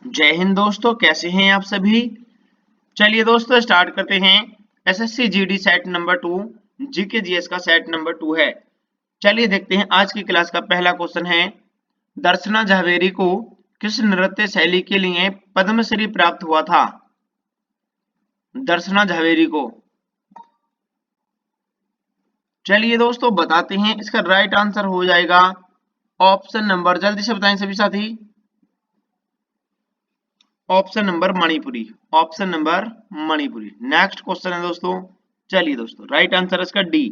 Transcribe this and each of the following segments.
जय हिंद दोस्तों, कैसे हैं आप सभी। चलिए दोस्तों स्टार्ट करते हैं। SSC GD set number 2 GK GS का सेट नंबर 2 है। चलिए देखते हैं आज की क्लास का पहला क्वेश्चन है। दर्शना झावेरी को किस नृत्य शैली के लिए पद्मश्री प्राप्त हुआ था। दर्शना झावेरी को। चलिए दोस्तों बताते हैं, इसका राइट आंसर हो जाएगा ऑप्शन नंबर, जल्दी से बताएं सभी साथी, option number Manipuri. Option number Manipuri. Next question है दोस्तों। चलिए दोस्तों राइट आंसर इसका डी।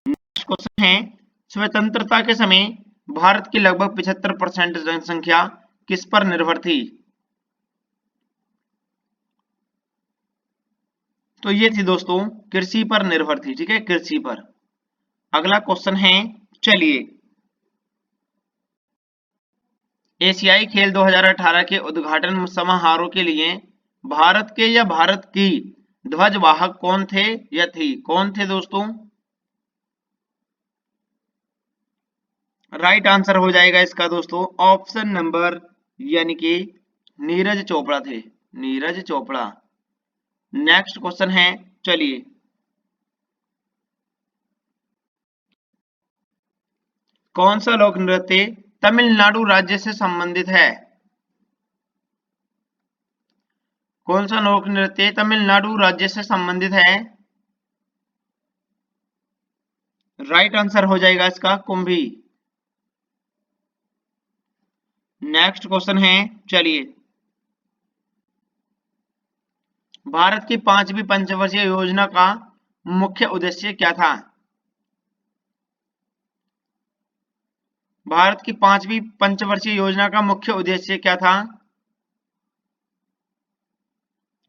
नेक्स्ट क्वेश्चन है, स्वतंत्रता के समय भारत की लगभग 75% जनसंख्या किस पर निर्भर थी। तो ये थी दोस्तों कृषि पर निर्भर थी। ठीक है, कृषि पर। अगला क्वेश्चन है, चलिए, एशियाई खेल 2018 के उद्घाटन समारोह के लिए भारत के या भारत की ध्वजवाहक कौन थे या थी, कौन थे दोस्तों। राइट आंसर हो जाएगा इसका दोस्तों ऑप्शन नंबर, यानी कि नीरज चोपड़ा थे। नीरज चोपड़ा। नेक्स्ट क्वेश्चन है, चलिए, कौन सा लोक नृत्य तमिलनाडु राज्य से संबंधित है। कौन सा लोक नृत्य तमिलनाडु राज्य से संबंधित है। राइट आंसर हो जाएगा इसका कुंभी। नेक्स्ट क्वेश्चन है, चलिए, भारत की 5वीं पंचवर्षीय योजना का मुख्य उद्देश्य क्या था। भारत की 5वीं पंचवर्षीय योजना का मुख्य उद्देश्य क्या था।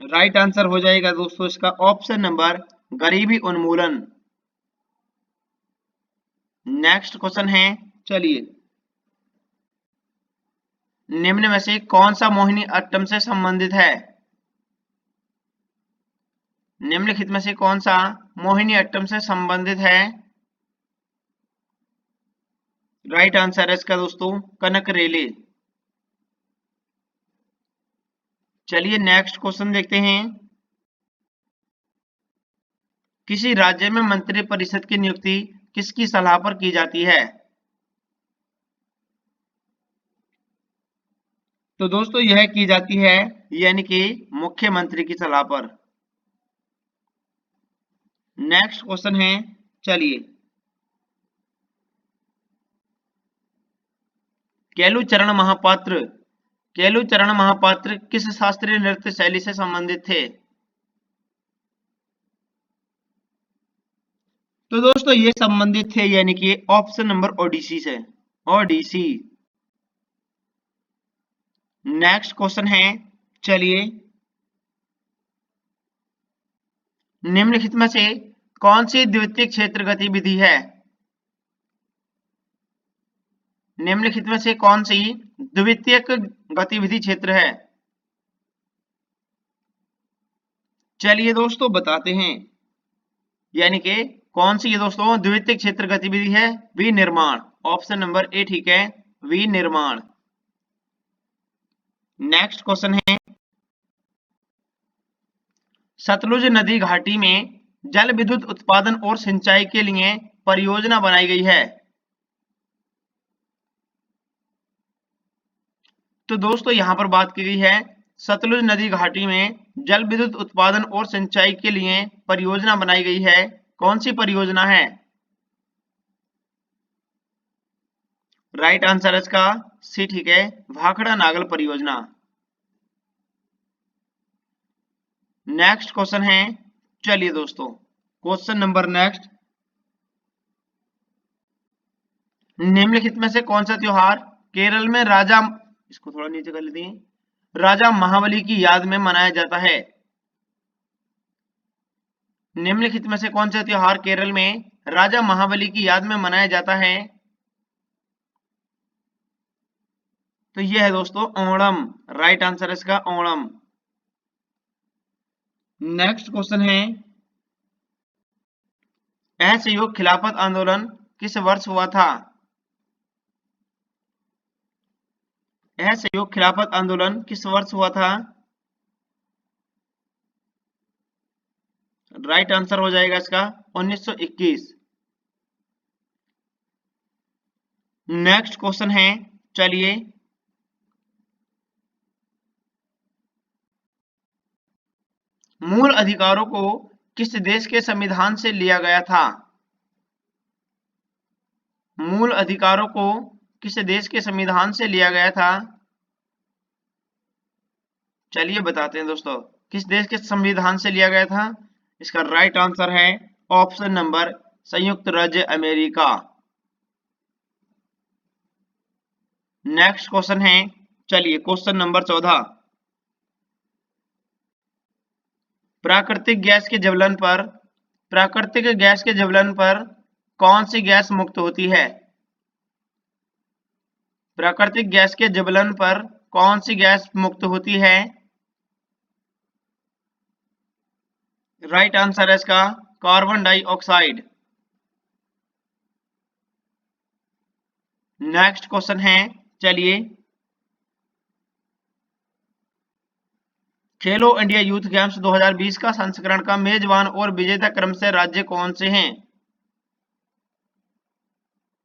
राइट आंसर हो जाएगा दोस्तों इसका ऑप्शन नंबर गरीबी उन्मूलन। नेक्स्ट क्वेश्चन है, चलिए, निम्न में से कौन सा मोहिनी अट्टम से संबंधित है। निम्नलिखित में से कौन सा मोहिनी अट्टम से संबंधित है। राइट आंसर है इसका दोस्तों कनक रेले। चलिए नेक्स्ट क्वेश्चन देखते हैं। किसी राज्य में मंत्री परिषद की नियुक्ति किसकी सलाह पर की जाती है। तो दोस्तों यह की जाती है यानी कि मुख्यमंत्री की सलाह पर। नेक्स्ट क्वेश्चन है, चलिए, केलुचरण महापात्र। केलुचरण महापात्र किस शास्त्रीय नृत्य शैली से संबंधित थे। तो दोस्तों ये संबंधित थे यानी कि ऑप्शन नंबर ओडिसी से। ओडिसी। नेक्स्ट क्वेश्चन है, चलिए, निम्नलिखित में से कौन सी द्वितीय क्षेत्र गतिविधि है। निम्नलिखित में से कौन सी द्वितीय गतिविधि क्षेत्र है। चलिए दोस्तों बताते हैं, यानी कि कौन सी ये दोस्तों द्वितीय क्षेत्र गतिविधि है। विनिर्माण। ऑप्शन नंबर ए ठीक है, विनिर्माण। नेक्स्ट क्वेश्चन है, सतलुज नदी घाटी में जल विद्युत उत्पादन और सिंचाई के लिए परियोजना बनाई गई है। तो दोस्तों यहां पर बात की गई है सतलुज नदी घाटी में जल विद्युत उत्पादन और सिंचाई के लिए परियोजना बनाई गई है। कौन सी परियोजना है। राइट आंसर है इसका सी ठीक है, भाखड़ा नागल परियोजना। नेक्स्ट क्वेश्चन है, चलिए दोस्तों, क्वेश्चन नंबर नेक्स्ट, निम्नलिखित में से कौन सा त्योहार केरल में राजा, इसको थोड़ा नीचे कर लेते हैं, राजा महाबली की याद में मनाया जाता है। निम्नलिखित में से कौन सा त्योहार केरल में राजा महाबली की याद में मनाया जाता है। तो यह है दोस्तों ओणम। राइट आंसर है इसका ओणम। नेक्स्ट क्वेश्चन है, असहयोग खिलाफत आंदोलन किस वर्ष हुआ था। असहयोग खिलाफत आंदोलन किस वर्ष हुआ था? राइट आंसर हो जाएगा इसका 1921। नेक्स्ट क्वेश्चन है, चलिए, मूल अधिकारों को किस देश के संविधान से लिया गया था? मूल अधिकारों को किस देश के संविधान से लिया गया था? चलिए बताते हैं दोस्तों, किस देश के संविधान से लिया गया था? इसका राइट आंसर है ऑप्शन नंबर संयुक्त राज्य अमेरिका। नेक्स्ट क्वेश्चन है, चलिए क्वेश्चन नंबर 14, प्राकृतिक गैस के ज्वलन पर कौन सी गैस मुक्त होती है? प्राकृतिक गैस के ज्वलन पर कौन सी गैस मुक्त होती है? राइट आंसर है इसका कार्बन डाइऑक्साइड। नेक्स्ट क्वेश्चन है, चलिए, खेलो इंडिया यूथ गेम्स 2020 का संस्करण का मेजबान और विजेता क्रम से राज्य कौन से हैं?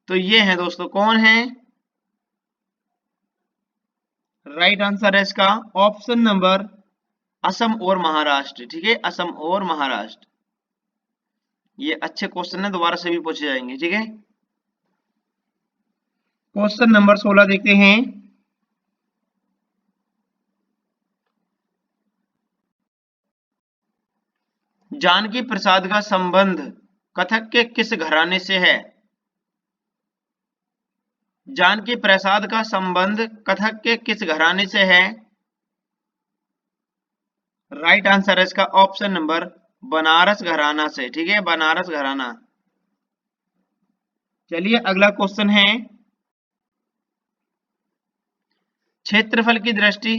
तो ये हैं दोस्तों, कौन है? राइट आंसर है इसका ऑप्शन नंबर असम और महाराष्ट्र। ठीक है, असम और महाराष्ट्र। ये अच्छे क्वेश्चन है, दोबारा से भी पूछे जाएंगे। ठीक है, क्वेश्चन नंबर 16 देखते हैं, जानकी प्रसाद का संबंध कथक के किस घराने से है? जानकी प्रसाद का संबंध कथक के किस घराने से है? राइट आंसर है इसका ऑप्शन नंबर बनारस घराना से। ठीक है, बनारस घराना। चलिए अगला क्वेश्चन है, क्षेत्रफल की दृष्टि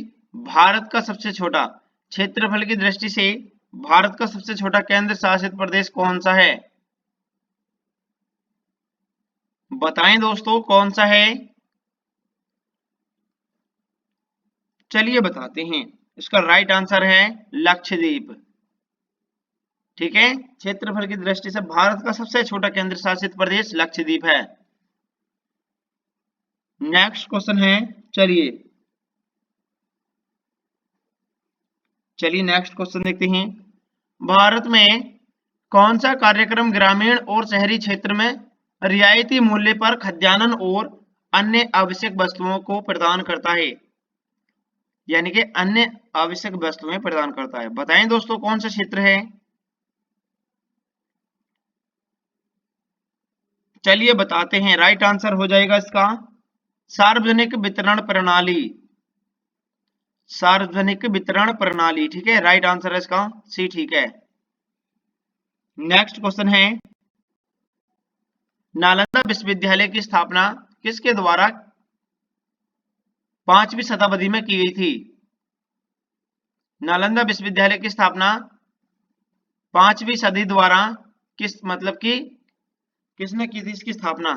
भारत का सबसे छोटा क्षेत्रफल की दृष्टि से भारत का सबसे छोटा केंद्र शासित प्रदेश कौन सा है? बताएं दोस्तों, कौन सा है? चलिए बताते हैं, इसका राइट आंसर है लक्षद्वीप। ठीक है, क्षेत्रफल की दृष्टि से भारत का सबसे छोटा केंद्र शासित प्रदेश लक्षद्वीप है। नेक्स्ट क्वेश्चन है, चलिए नेक्स्ट क्वेश्चन देखते हैं, भारत में कौन सा कार्यक्रम ग्रामीण और शहरी क्षेत्र में रियायती मूल्य पर खाद्यान्न और अन्य आवश्यक वस्तुओं को प्रदान करता है? यानी कि अन्य आवश्यक वस्तुएं प्रदान करता है। बताएं दोस्तों, कौन सा क्षेत्र है? चलिए बताते हैं, राइट आंसर हो जाएगा इसका सार्वजनिक वितरण प्रणाली। सार्वजनिक वितरण प्रणाली। ठीक है, राइट आंसर है इसका सी। ठीक है, नेक्स्ट क्वेश्चन है, नालंदा विश्वविद्यालय की स्थापना किसके द्वारा 5वीं शताब्दी में की गई थी? नालंदा विश्वविद्यालय की स्थापना 5वीं सदी द्वारा किसने की थी इसकी स्थापना?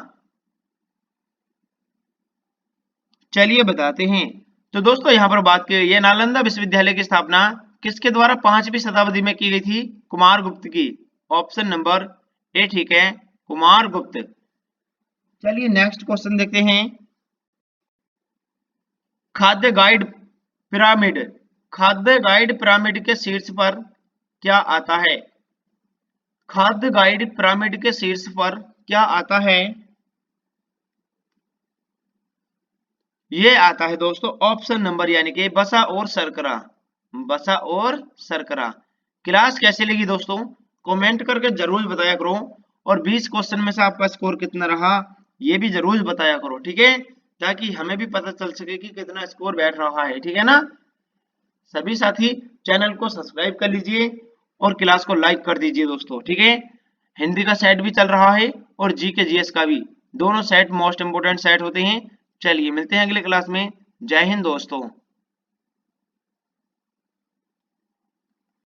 चलिए बताते हैं, तो दोस्तों यहां पर बात की गई है नालंदा विश्वविद्यालय की स्थापना किसके द्वारा 5वीं शताब्दी में की गई थी? कुमार गुप्त की। Option number A. ठीक है, कुमार गुप्त। चलिए नेक्स्ट क्वेश्चन देखते हैं, खाद्य गाइड पिरामिड के शीर्ष पर क्या आता है? खाद्य गाइड पिरामिड के शीर्ष पर क्या आता है? ये आता है दोस्तों ऑप्शन नंबर यानी कि बसा और शर्करा। बसा और शर्करा। क्लास कैसे लगी दोस्तों, कमेंट करके जरूर बताया करो, और 20 क्वेश्चन में से आपका स्कोर कितना रहा ये भी जरूर बताया करो। ठीक है, ताकि हमें भी पता चल सके कि कितना स्कोर बैठ रहा है। ठीक है ना, सभी साथी चैनल को सब्सक्राइब कर लीजिए और क्लास को लाइक कर दीजिए दोस्तों। ठीक है, हिंदी का सेट भी चल रहा है और जीके जीएस का भी, दोनों सेट मोस्ट इंपोर्टेंट सेट होते हैं। चलिए मिलते हैं अगले क्लास में। जय हिंद दोस्तों।